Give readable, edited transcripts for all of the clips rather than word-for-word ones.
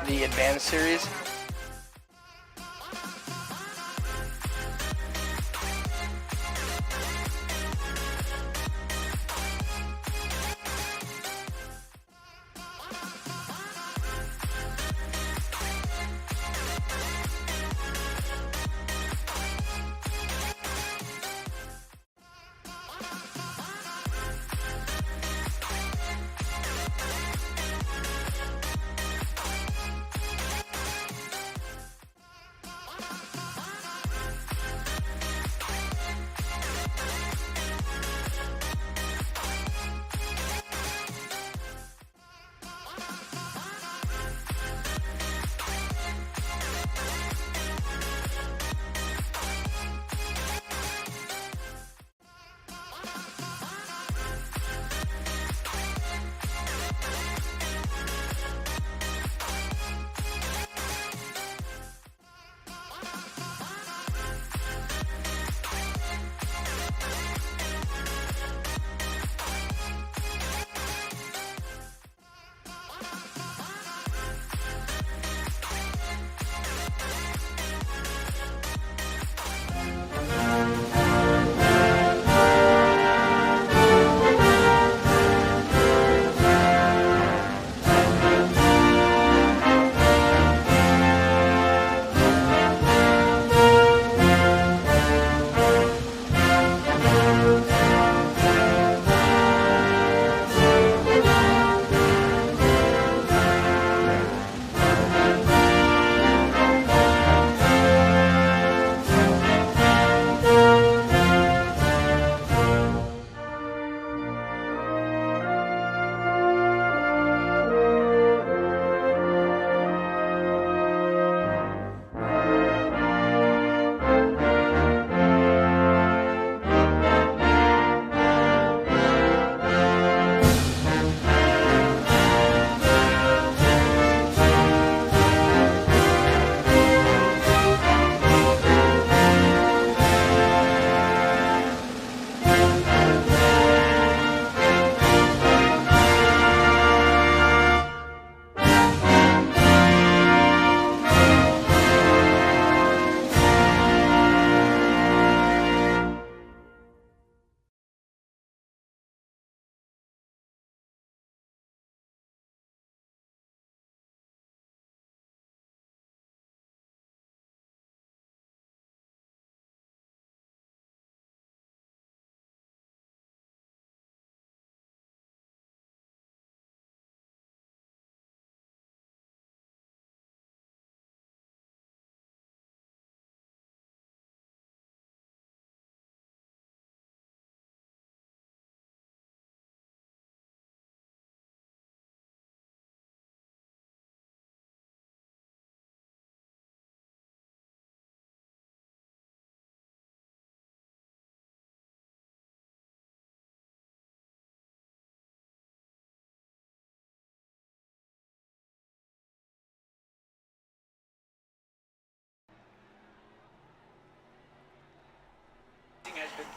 the Advanced Series.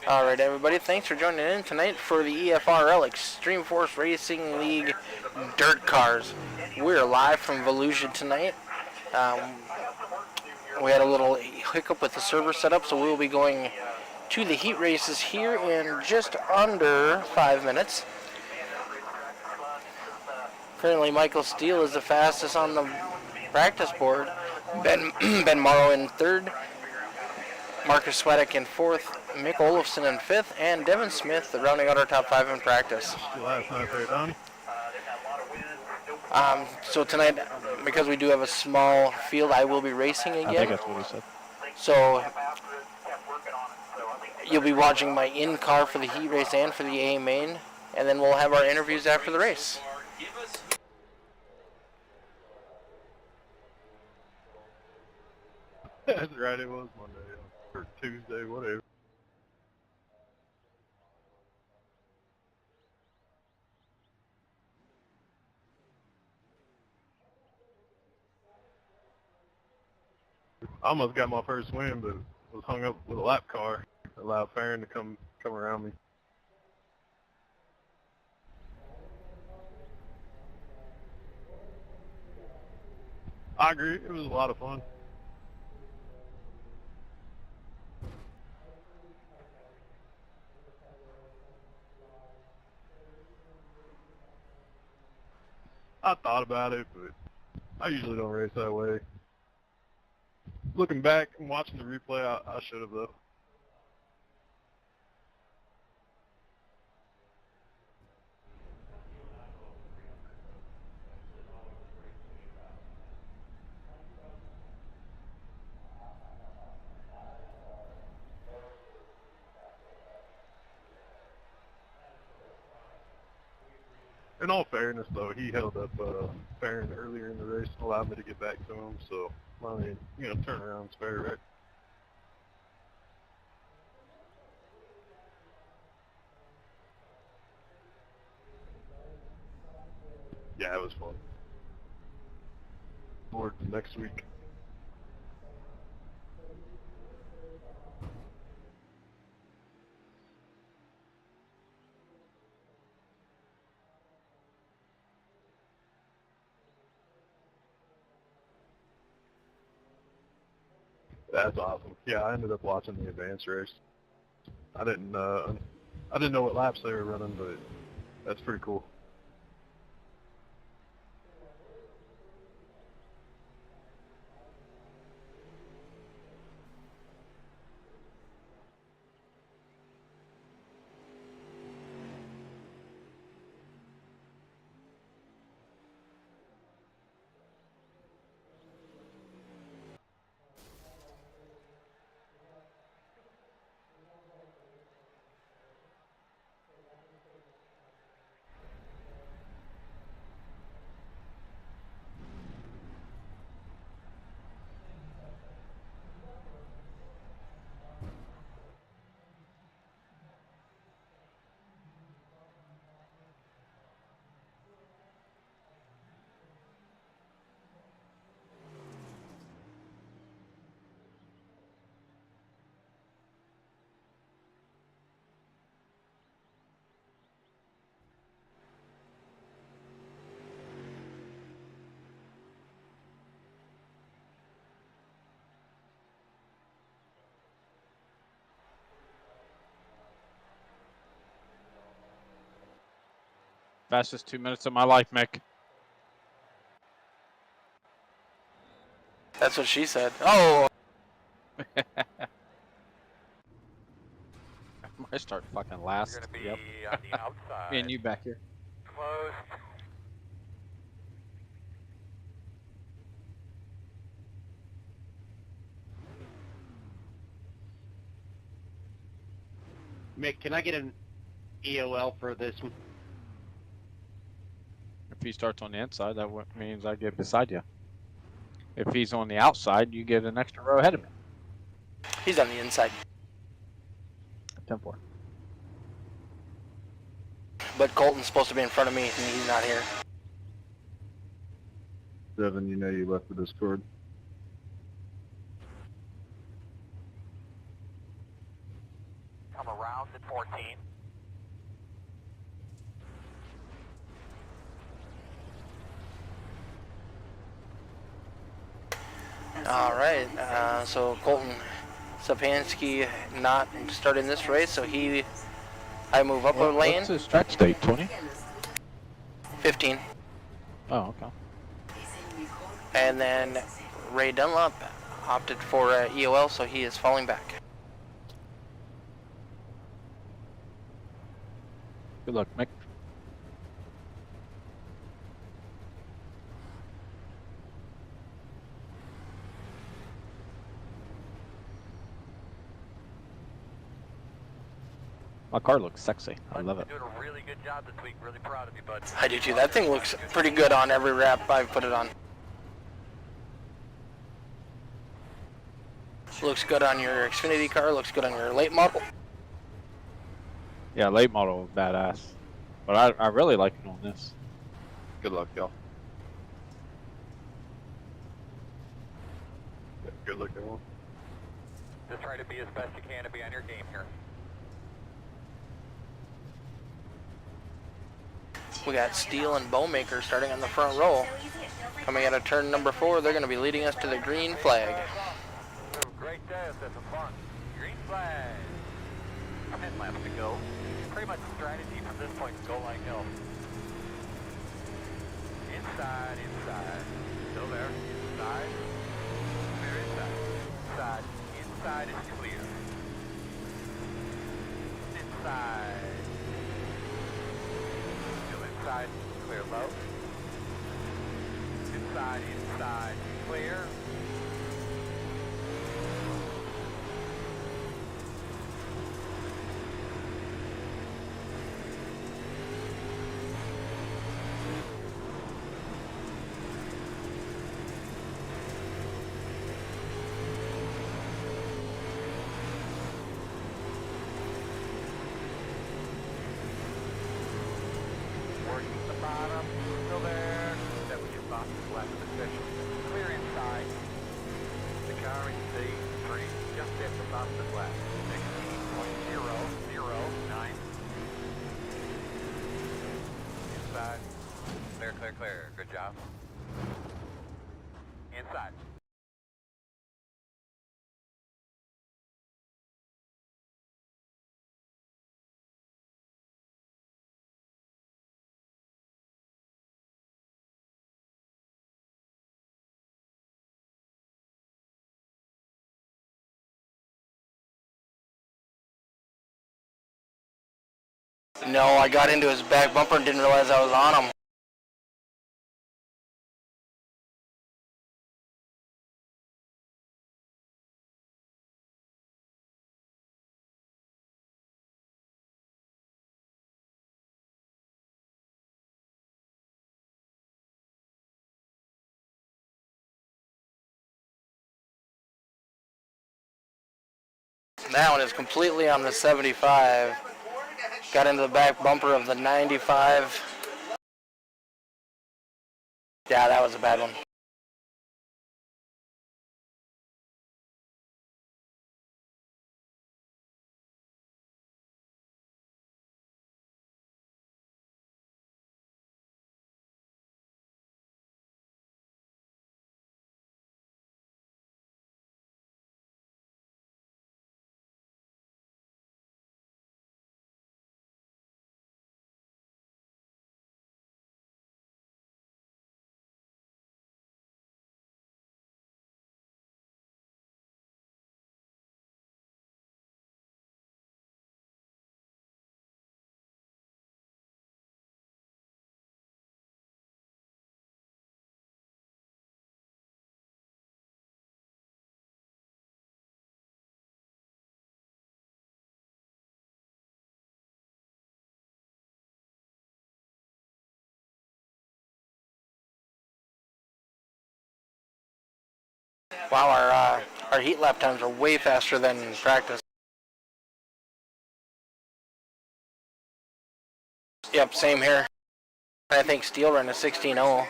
Alright everybody, thanks for joining in tonight for the EFRL Extreme Force Racing League Dirt Cars. We're live from VOLUSIA tonight. We had a little hiccup with the server setup, so we will be going to the heat races here in just under 5 minutes. Currently Michael Steele is the fastest on the practice board. Ben Morrow in third. Marcus Swedick in fourth, Mick Olofsson in fifth, and Devin Smith rounding out our top 5 in practice. So tonight, because we do have a small field, I will be racing again. I think that's what he said. So you'll be watching my in-car for the heat race and for the A main, and then we'll have our interviews after the race. That's right, it was Monday or Tuesday, whatever. I almost got my first win, but was hung up with a lap car. Allowed Farron to come around me. I agree. It was a lot of fun. I thought about it, but I usually don't race that way. Looking back and watching the replay, I should have though. In all fairness, though, he held up Farron earlier in the race and allowed me to get back to him. So, I mean, turn around is fair, right? Yeah, it was fun. Forward to next week. That's awesome. Yeah, I ended up watching the advanced race. I didn't know what laps they were running, but that's pretty cool. Fastest 2 minutes of my life, Mick. That's what she said. Oh! I start fucking last. You're going to be Yep. on the outside. Me and you back here. Close. Mick, can I get an EOL for this one? If he starts on the inside, that means I get beside you. If he's on the outside, you get an extra row ahead of me. He's on the inside. 10-4. But Colton's supposed to be in front of me, and he's not here. Devin, you know you left the Discord. Come around at 14. All right, so Colton Sapansky not starting this race, so I move up a lane. What's his stretch date? 20? 15. Oh, okay. And then Ray Dunlop opted for EOL, so he is falling back. Good luck, Mick. My car looks sexy. I love it. You're doing a really good job this week. Really proud of you, bud. I do too. That thing looks pretty good on every wrap I've put it on. Looks good on your Xfinity car, looks good on your late model. Yeah, late model is badass. But I really like it on this. Good luck, y'all. Yeah, good luck, everyone. Just try to be as best you can to be on your game here. We got Steele and Bowmaker starting on the front row. Coming out of turn number 4, they're going to be leading us to the green flag. Great test, that's some fun. Green flag. 10 laps to go. Pretty much the strategy from this point is go line hill. Inside, inside. Still there. Inside. Clear inside. Inside. Inside is clear. Inside. Still inside. Clear low. Inside, inside. Clear. Working the bottom, still there. Then we get off the left position. Clear inside. The car in C3 just hit the top of the left. 16.009. Inside. Clear, clear, clear. Good job. Inside. No, I got into his back bumper and didn't realize I was on him. That one is completely on the 75. Got into the back bumper of the 95. Yeah, that was a bad one. Wow, our heat lap times are way faster than practice. Yep, same here. I think Steele ran a 16.0.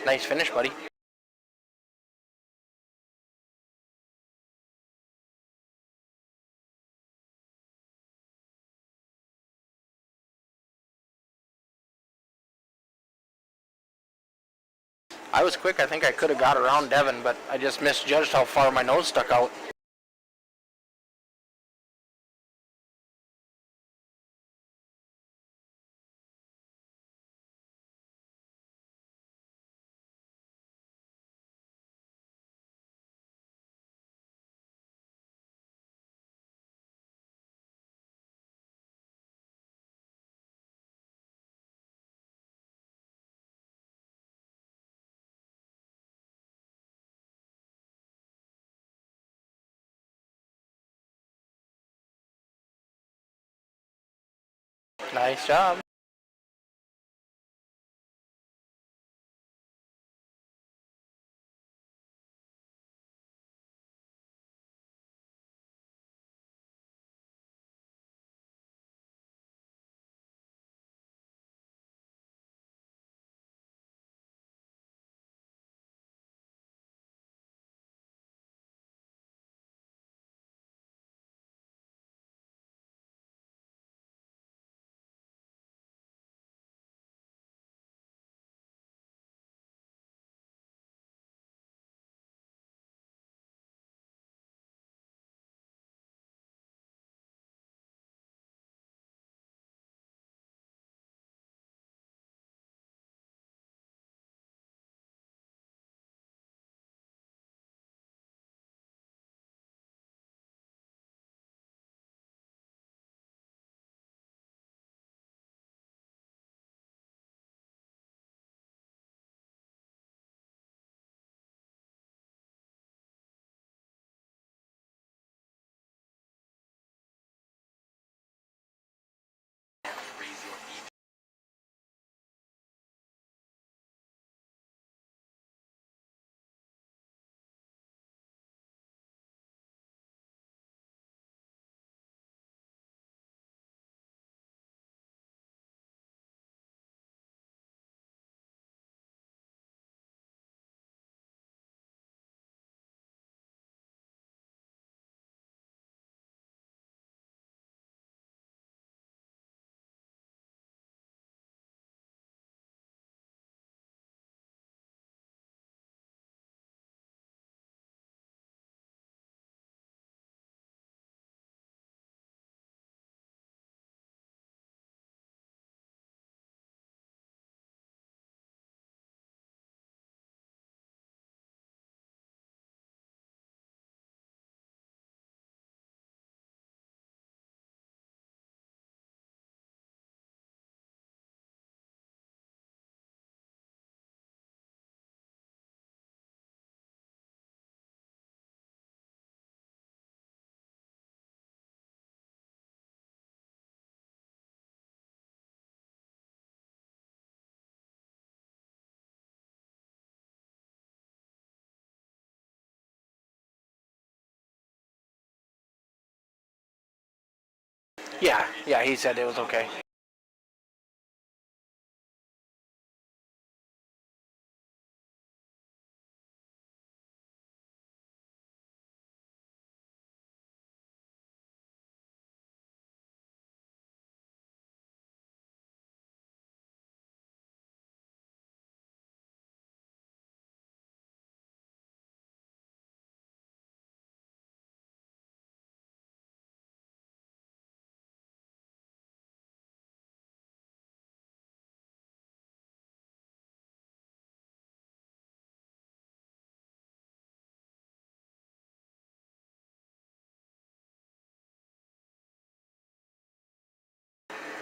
Nice finish, buddy. I was quick. I think I could have got around Devin, but I just misjudged how far my nose stuck out. Nice job. Yeah, yeah, he said it was okay.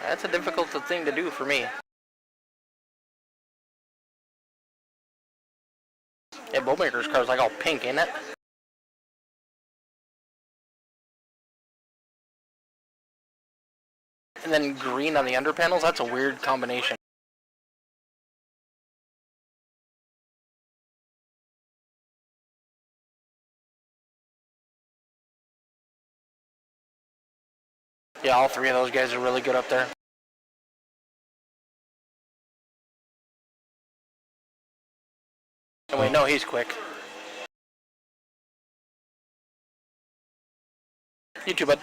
That's a difficult thing to do for me. Yeah, Bowmaker's car's like all pink, ain't it? And then green on the under panels, that's a weird combination. Yeah, all three of those guys are really good up there. Oh wait, no, he's quick. You too, bud.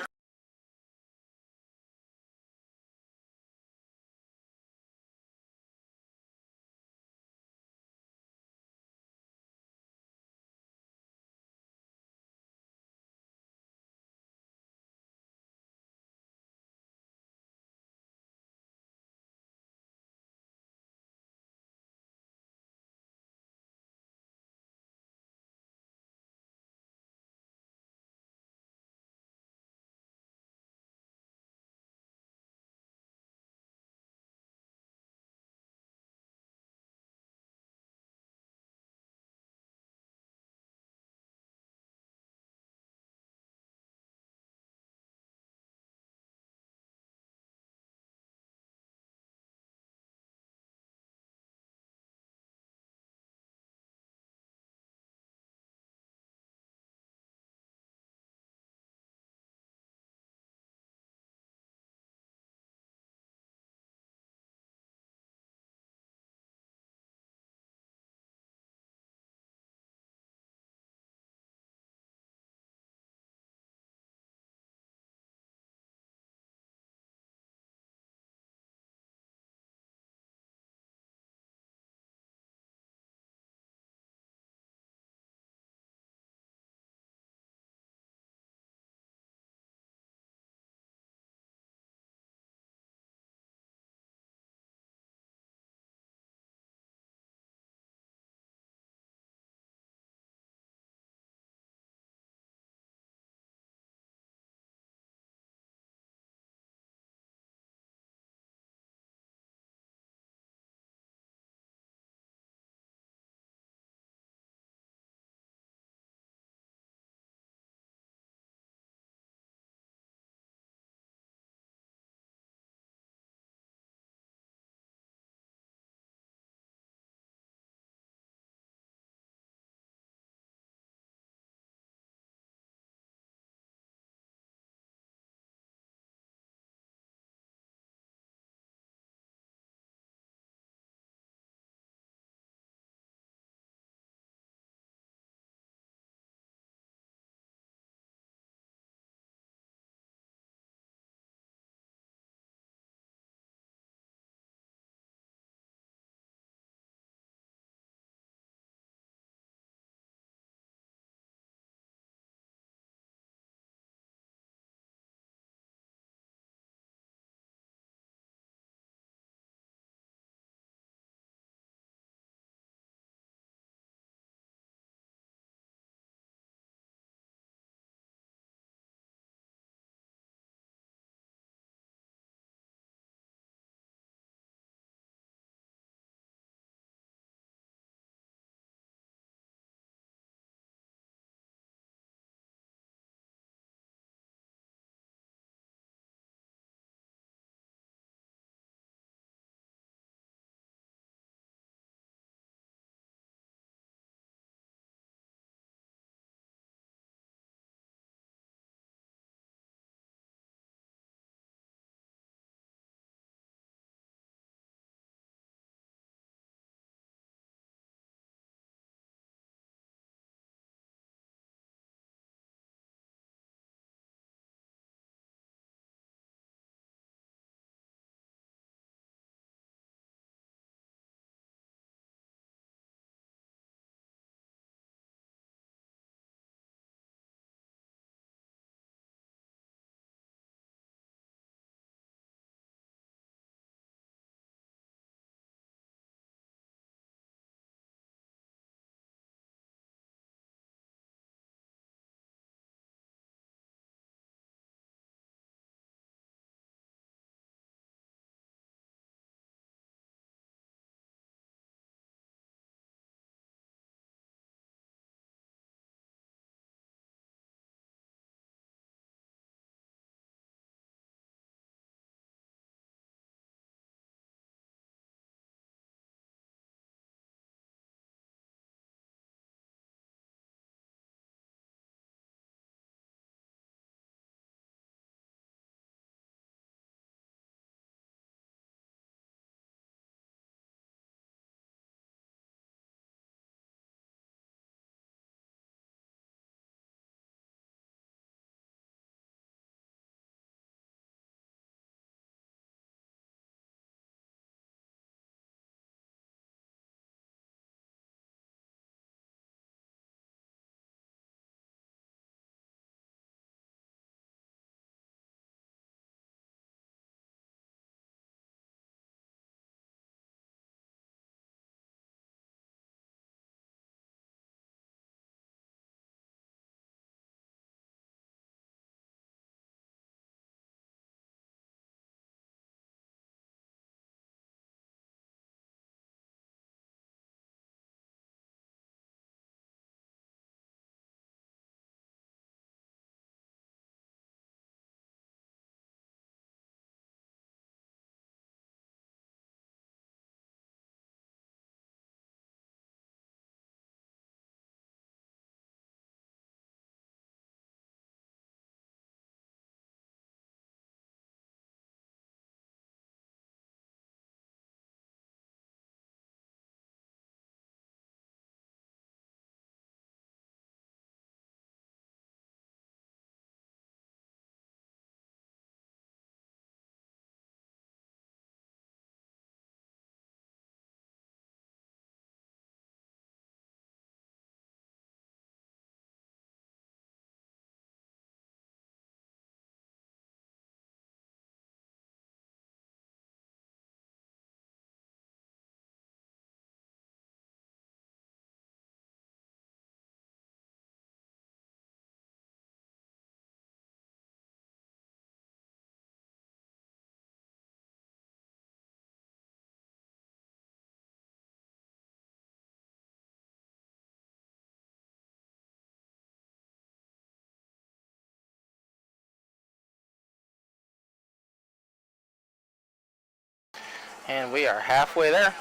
And we are halfway there.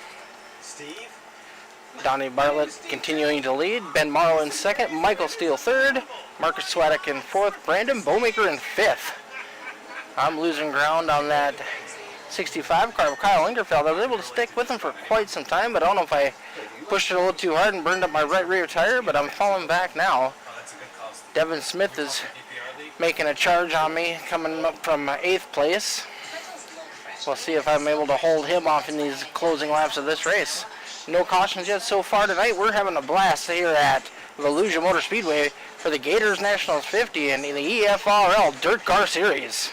Steve? Donnie Bartlett continuing to lead. Ben Morrow in second. Michael Steele third. Marcus Swadek in fourth. Brandon Bowmaker in fifth. I'm losing ground on that 65 car of Kyle Ingerfeld. I was able to stick with him for quite some time, but I don't know if I pushed it a little too hard and burned up my right rear tire, but I'm falling back now. Devin Smith is making a charge on me, coming up from 8th place. We'll see if I'm able to hold him off in these closing laps of this race. No cautions yet so far tonight. We're having a blast here at VOLUSIA Motor Speedway for the Gators Nationals 50 and the EFRL Dirt Car Series.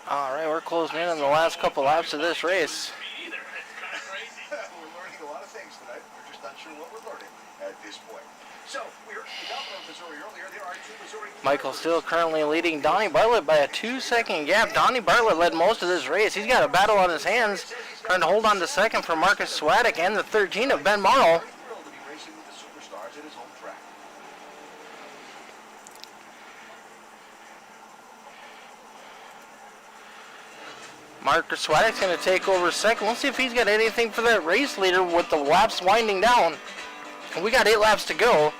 All right, we're closing in on the last couple laps of this race. We're learning a lot of things tonight. We're just not sure what we're learning at this point. So, we heard from the governor of Missouri earlier. There are two Missouri... Michael still currently leading Donnie Bartlett by a 2-second gap. Donnie Bartlett led most of this race. He's got a battle on his hands, trying to hold on to second for Marcus Swadek and the 13 of Ben Morrow. Thrilled to be racing with the superstars at his home track. Marcus Swadek's going to take over second. Let's see if he's got anything for that race leader with the laps winding down. We got 8 laps to go.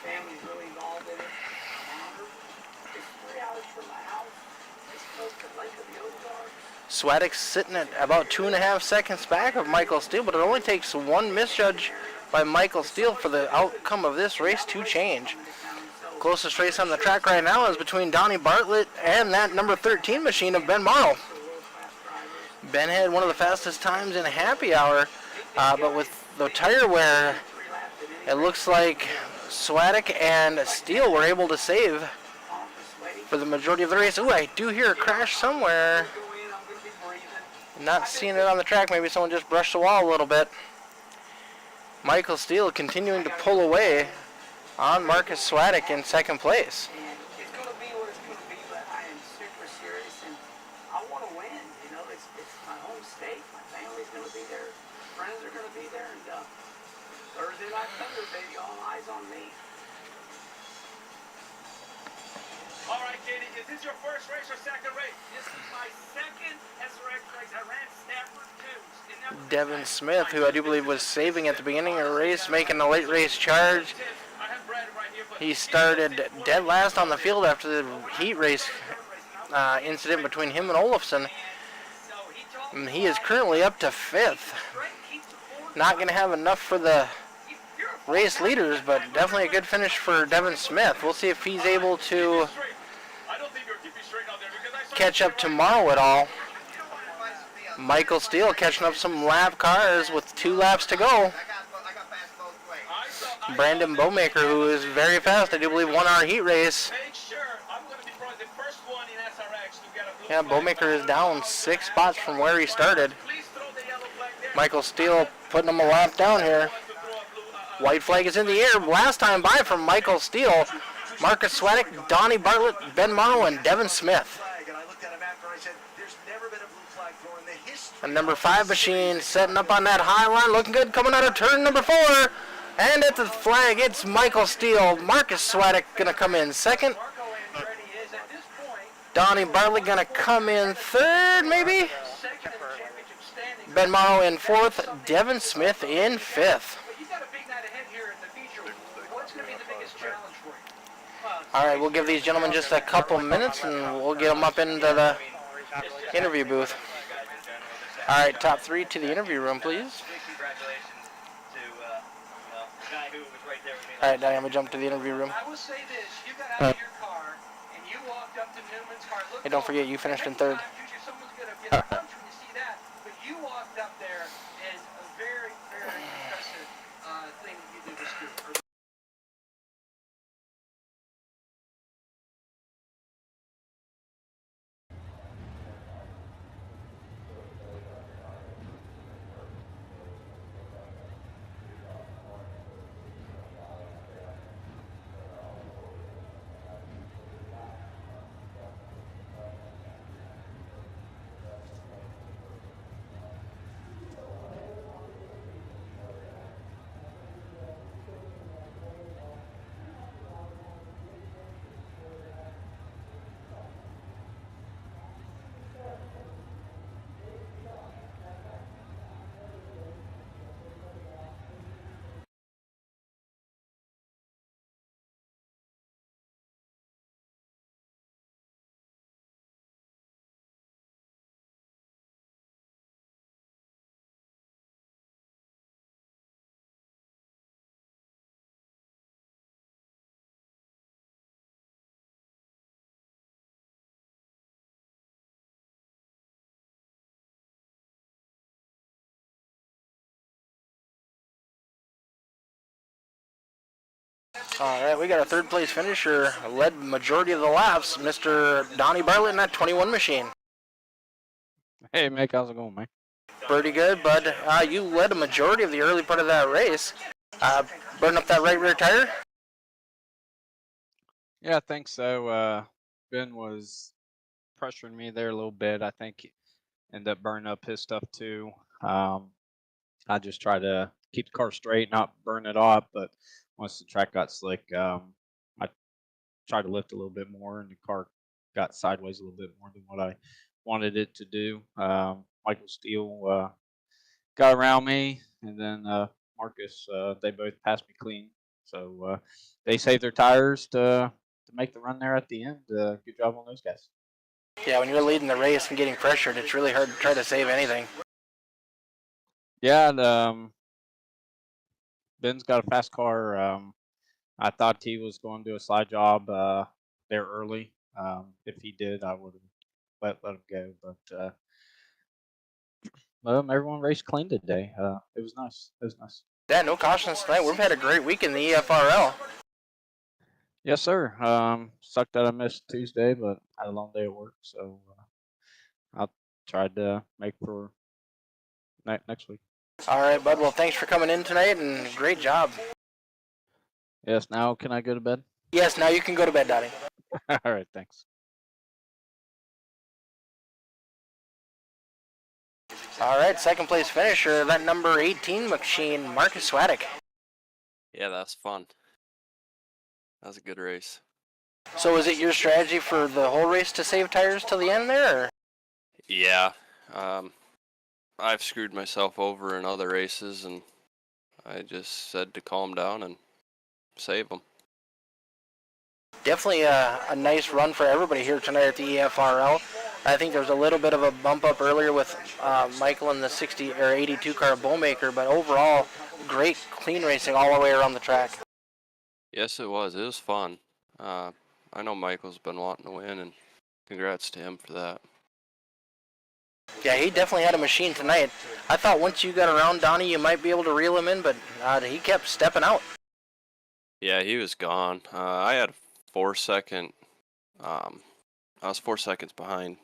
Family's really involved in it. It's 3 hours from my house. It's close to Lake of the Ozarks. Swadek's sitting at about 2.5 seconds back of Michael Steele, but it only takes one misjudge by Michael Steele for the outcome of this race to change. Closest race on the track right now is between Donnie Bartlett and that number 13 machine of Ben Morrow. Ben had one of the fastest times in a happy hour, but with the tire wear, it looks like Swadek and Steele were able to save for the majority of the race. Ooh, I do hear a crash somewhere. Not seeing it on the track. Maybe someone just brushed the wall a little bit. Michael Steele continuing to pull away on Marcus Swadek in second place. And it's going to be what it's going to be, but I am super serious, and I want to win. You know, it's my home state. My family's going to be there. Friends are going to be there, and Thursday Night Thunder, baby, all eyes on me. All right, Katie, is this your first race or second race? This is my second SRX race. I ran Stafford 2s. Devin Smith, who I do believe was saving at the beginning of the race, making a late race charge. He started dead last on the field after the heat race incident between him and Olofsson. And he is currently up to 5th. Not going to have enough for the race leaders, but definitely a good finish for Devin Smith. We'll see if he's able to catch up tomorrow at all. Michael Steele catching up some lap cars with 2 laps to go. Brandon Bowmaker, who is very fast, I do believe won our heat race. Yeah, Bowmaker is down 6 spots from where he started. Michael Steele putting him a lap down here. White flag is in the air. Last time by from Michael Steele. Marcus Swadek, Donnie Bartlett, Ben Morrow, and Devin Smith. And number 5 machine setting up on that high line, looking good, coming out of turn number 4. And at the flag, it's Michael Steele. Marcus Swadek going to come in second. Donnie Bartlett going to come in third, maybe? Ben Morrow in 4th. Devin Smith in 5th. All right, we'll give these gentlemen just a couple minutes, and we'll get them up into the interview booth. All right, top 3 to the interview room, please. All right, Diane, we jump to the interview room. I will say this, you got out of your car and you walked up to Newman's car. Hey, don't forget, you finished in 3rd. Someone's going to get punched when you see that, but you walked up there and a very, very impressive thing that you did was good. All right, we got a 3rd place finisher, led majority of the laps, Mr. Donnie Bartlett in that 21 machine. Hey, Mick, how's it going, man? Pretty good, bud. You led a majority of the early part of that race. Burning up that right rear tire? Yeah, I think so. Ben was pressuring me there a little bit. I think he ended up burning up his stuff too. I just tried to keep the car straight, not burn it off, but once the track got slick, I tried to lift a little bit more, and the car got sideways a little bit more than what I wanted it to do. Michael Steele got around me, and then Marcus, they both passed me clean. So they saved their tires to make the run there at the end. Good job on those guys. Yeah, when you're leading the race and getting pressured, it's really hard to try to save anything. Yeah, and, Ben's got a fast car. I thought he was going to do a slide job there early. If he did, I would have let him go. But everyone raced clean today. It was nice. It was nice. Yeah, no cautions tonight. We've had a great week in the EFRL. Yes, sir. Sucked that I missed Tuesday, but had a long day at work, so I tried to make for next week. All right, bud. Well, thanks for coming in tonight, and great job. Yes. Now can I go to bed? Yes, now you can go to bed, Donnie. All right. Thanks. All right, second place finisher, that number 18 machine, Marcus Swadek. Yeah, that's fun. That was a good race. So is it your strategy for the whole race to save tires till the end there? Or? Yeah, I've screwed myself over in other races, and I just said to calm down and save them. Definitely a nice run for everybody here tonight at the EFRL. I think there was a little bit of a bump up earlier with Michael in the 60 or 82 car Bowmaker, but overall, great clean racing all the way around the track. Yes, it was. It was fun. I know Michael's been wanting to win, and congrats to him for that. Yeah, he definitely had a machine tonight. I thought once you got around Donnie, you might be able to reel him in, but he kept stepping out. Yeah, he was gone. I had 4 second. I was 4 seconds behind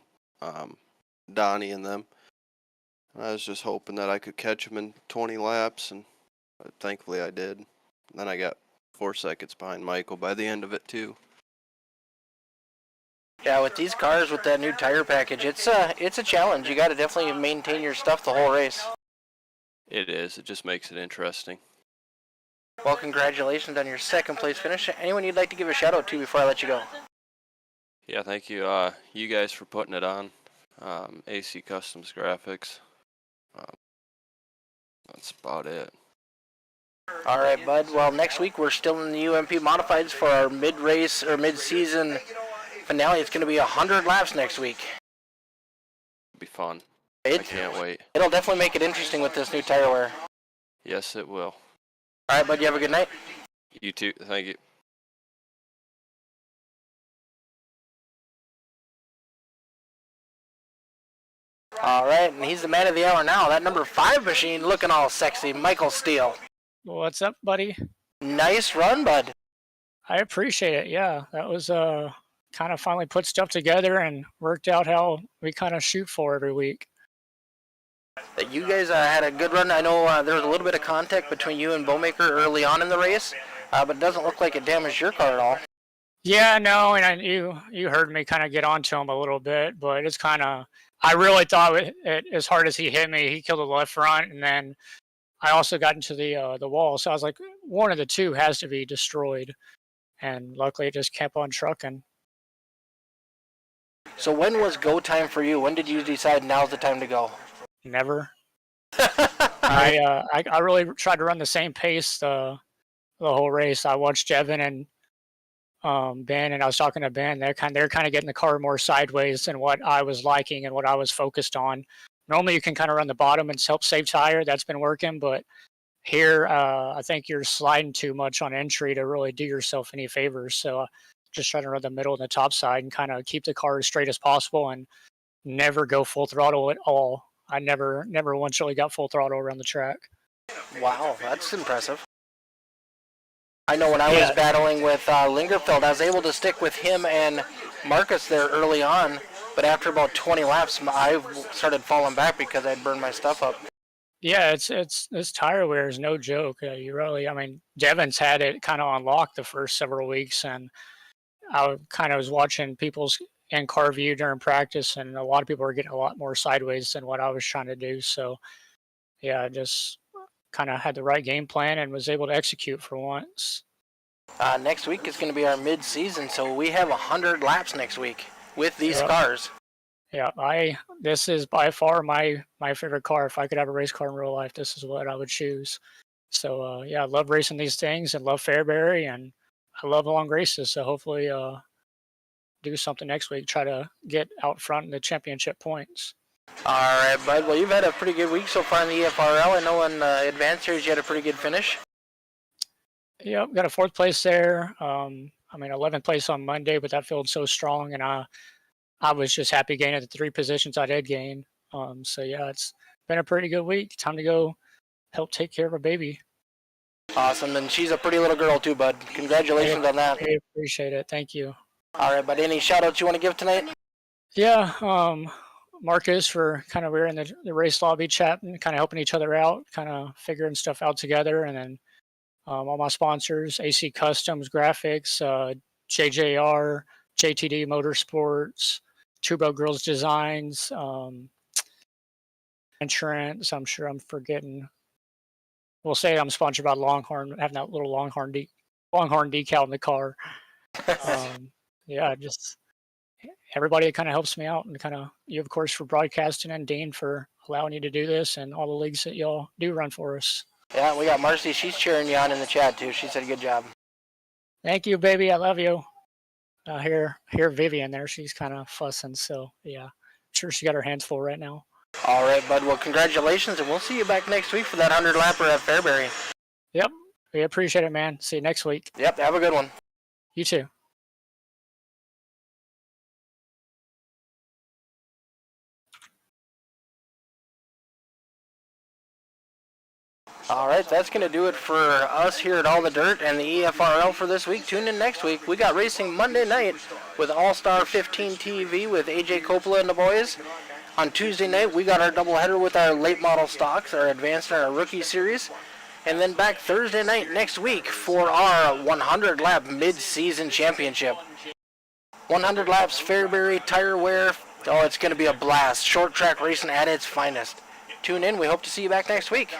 Donnie and them. I was just hoping that I could catch him in 20 laps, and thankfully I did. And then I got 4 seconds behind Michael by the end of it too. Yeah, with these cars, with that new tire package, it's a challenge. You got to definitely maintain your stuff the whole race. It is. It just makes it interesting. Well, congratulations on your second place finish. Anyone you'd like to give a shout out to before I let you go? Yeah, thank you. You guys for putting it on. AC Customs Graphics. That's about it. All right, bud. Well, next week we're still in the UMP Modifieds for our mid-race or mid-season finale. It's going to be 100 laps next week. It'll be fun. I can't wait. It'll definitely make it interesting with this new tire wear. Yes, it will. All right, bud. You have a good night. You too. Thank you. All right, and he's the man of the hour now. That number 5 machine looking all sexy, Michael Steele. What's up, buddy? Nice run, bud. I appreciate it. Yeah, that was kind of finally put stuff together and worked out how we kind of shoot for every week. You guys had a good run. I know there was a little bit of contact between you and Bowmaker early on in the race, but it doesn't look like it damaged your car at all. Yeah, no, and you heard me kind of get onto him a little bit, but it's kind of, I really thought as hard as he hit me, he killed the left front, and then I also got into the wall. So I was like, one of the two has to be destroyed, and luckily it just kept on trucking. So when was go time for you? When did you decide now's the time to go? Never. I really tried to run the same pace the whole race. I watched Devin and Ben, and I was talking to Ben. They're kind of getting the car more sideways than what I was liking and what I was focused on. Normally, you can kind of run the bottom and help save tire. That's been working, but here, I think you're sliding too much on entry to really do yourself any favors. So just trying to run the middle and the top side and kind of keep the car as straight as possible and never go full throttle at all. I never once really got full throttle around the track. Wow, that's impressive. I know when I was battling with Lingerfeld, I was able to stick with him and Marcus there early on, but after about 20 laps, I started falling back because I'd burned my stuff up. Yeah, it's this tire wear is no joke. You really, I mean, Devin's had it kind of on lock the first several weeks, and I kind of was watching people's in-car view during practice, and a lot of people were getting a lot more sideways than what I was trying to do. So, yeah, I just kind of had the right game plan and was able to execute for once. Next week is going to be our mid-season, so we have 100 laps next week with these cars. Yeah, this is by far my favorite car. If I could have a race car in real life, this is what I would choose. So yeah, I love racing these things and love Fairbury, and I love long races. So hopefully do something next week, try to get out front in the championship points. All right, bud. Well, you've had a pretty good week so far in the EFRL. I know in Advanced Series you had a pretty good finish. Yep, got a 4th place there. I mean, 11th place on Monday, but that field's so strong, and I was just happy gaining the 3 positions I did gain. So yeah, it's been a pretty good week. Time to go help take care of a baby. Awesome, and she's a pretty little girl too, bud. Congratulations on that. I appreciate it. Thank you. All right, bud. Any shout-outs you want to give tonight? Yeah, Marcus for kind of we're in the race lobby chat and kind of helping each other out, kind of figuring stuff out together, and then all my sponsors, AC Customs Graphics, JJR, JTD Motorsports, Turbo Girls Designs, Insurance. I'm sure I'm forgetting. We'll say I'm sponsored by Longhorn, having that little Longhorn decal in the car. Yeah, just everybody that kind of helps me out, and kind of you, of course, for broadcasting, and Dean for allowing you to do this, and all the leagues that y'all do run for us. Yeah, we got Marcy. She's cheering you on in the chat too. She said good job. Thank you, baby. I love you. Hear Vivian there. She's kind of fussing. So yeah, I'm sure she got her hands full right now. All right, bud. Well, congratulations, and we'll see you back next week for that 100-lapper at Fairbury. Yep. We appreciate it, man. See you next week. Yep. Have a good one. You too. All right, that's going to do it for us here at All the Dirt and the EFRL for this week. Tune in next week. We got racing Monday night with All-Star 15 TV with AJ Coppola and the boys. On Tuesday night, we got our doubleheader with our late model stocks, our advanced and our rookie series. And then back Thursday night next week for our 100-lap mid-season championship. 100 laps, Fairbury, tire wear. Oh, it's going to be a blast. Short track racing at its finest. Tune in. We hope to see you back next week.